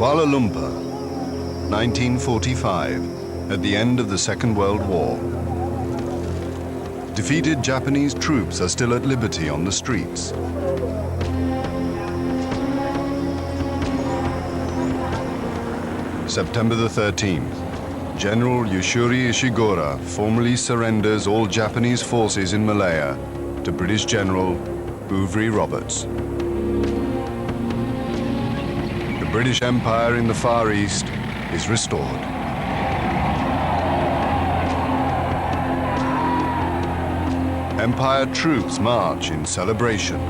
Kuala Lumpur, 1945, at the end of the Second World War. Defeated Japanese troops are still at liberty on the streets. September the 13th, General Yosuri Ishiguro formally surrenders all Japanese forces in Malaya to British General Bouverie Roberts. The British Empire in the Far East is restored. Empire troops march in celebration.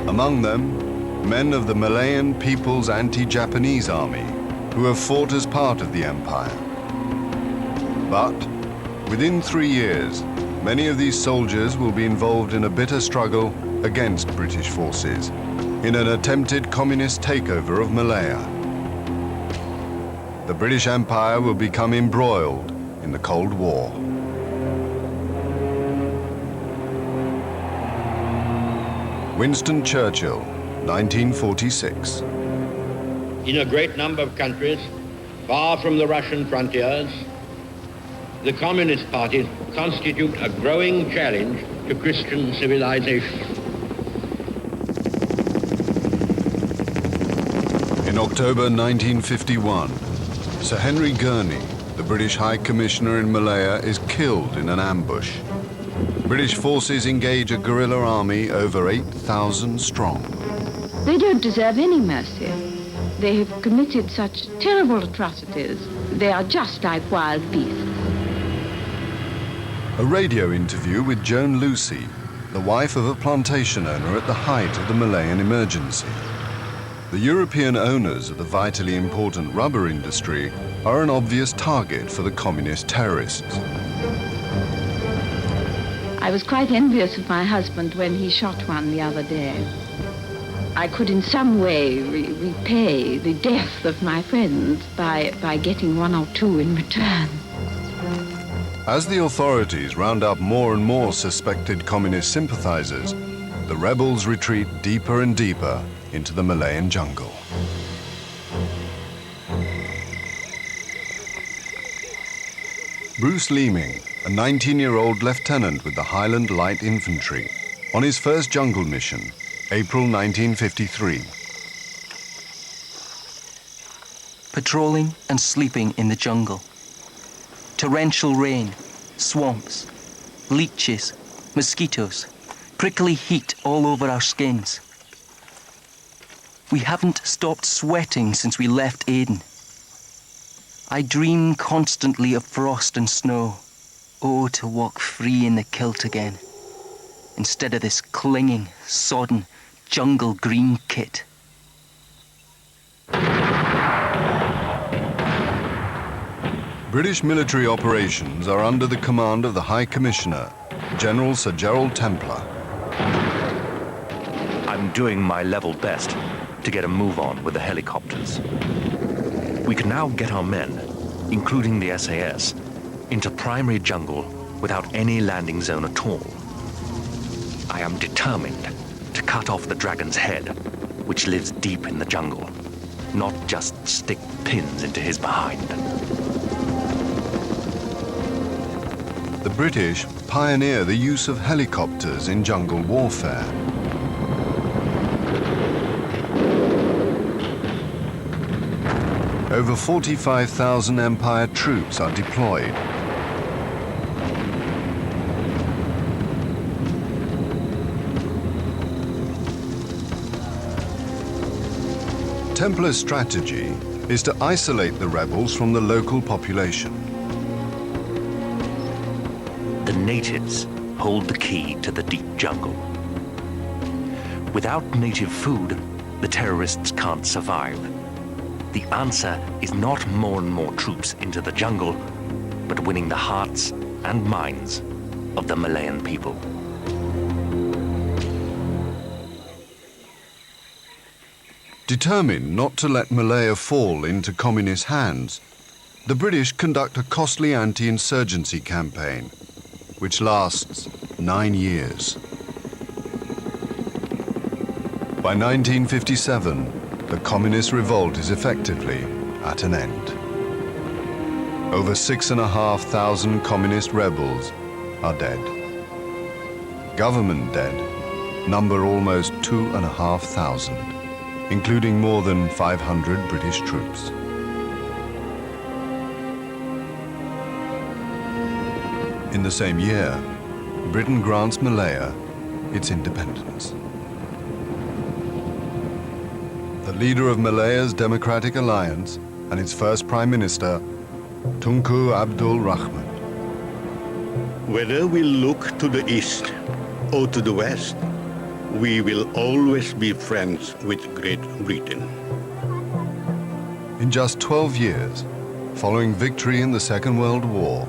Among them, men of the Malayan People's Anti-Japanese Army, who have fought as part of the empire. But within 3 years, many of these soldiers will be involved in a bitter struggle against British forces in an attempted communist takeover of Malaya. The British Empire will become embroiled in the Cold War. Winston Churchill, 1946. In a great number of countries, far from the Russian frontiers, the Communist parties constitute a growing challenge to Christian civilization. In October 1951, Sir Henry Gurney, the British High Commissioner in Malaya, is killed in an ambush. British forces engage a guerrilla army over 8,000 strong. They don't deserve any mercy. They have committed such terrible atrocities. They are just like wild beasts. A radio interview with Joan Lucy, the wife of a plantation owner at the height of the Malayan emergency. The European owners of the vitally important rubber industry are an obvious target for the communist terrorists. I was quite envious of my husband when he shot one the other day. I could in some way repay the death of my friends by getting one or two in return. As the authorities round up more and more suspected communist sympathizers, the rebels retreat deeper and deeper into the Malayan jungle. Bruce Leeming, a 19-year-old lieutenant with the Highland Light Infantry, on his first jungle mission, April 1953. Patrolling and sleeping in the jungle. Torrential rain, swamps, leeches, mosquitoes, prickly heat all over our skins. We haven't stopped sweating since we left Aden. I dream constantly of frost and snow. Oh, to walk free in the kilt again, instead of this clinging, sodden, jungle green kit. British military operations are under the command of the High Commissioner, General Sir Gerald Templar. I'm doing my level best to get a move on with the helicopters. We can now get our men, including the SAS, into primary jungle without any landing zone at all. I am determined to cut off the dragon's head, which lives deep in the jungle, not just stick pins into his behind. The British pioneer the use of helicopters in jungle warfare. Over 45,000 Empire troops are deployed. Templar's strategy is to isolate the rebels from the local population. The natives hold the key to the deep jungle. Without native food, the terrorists can't survive. The answer is not more and more troops into the jungle, but winning the hearts and minds of the Malayan people. Determined not to let Malaya fall into communist hands, the British conduct a costly anti-insurgency campaign, which lasts 9 years. By 1957, the communist revolt is effectively at an end. Over 6,500 communist rebels are dead. Government dead number almost 2,500, including more than 500 British troops. In the same year, Britain grants Malaya its independence. The leader of Malaya's Democratic Alliance and its first Prime Minister, Tunku Abdul Rahman. Whether we look to the east or to the west, we will always be friends with Great Britain. In just 12 years, following victory in the Second World War,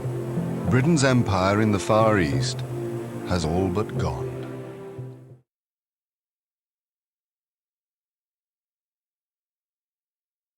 Britain's empire in the Far East has all but gone.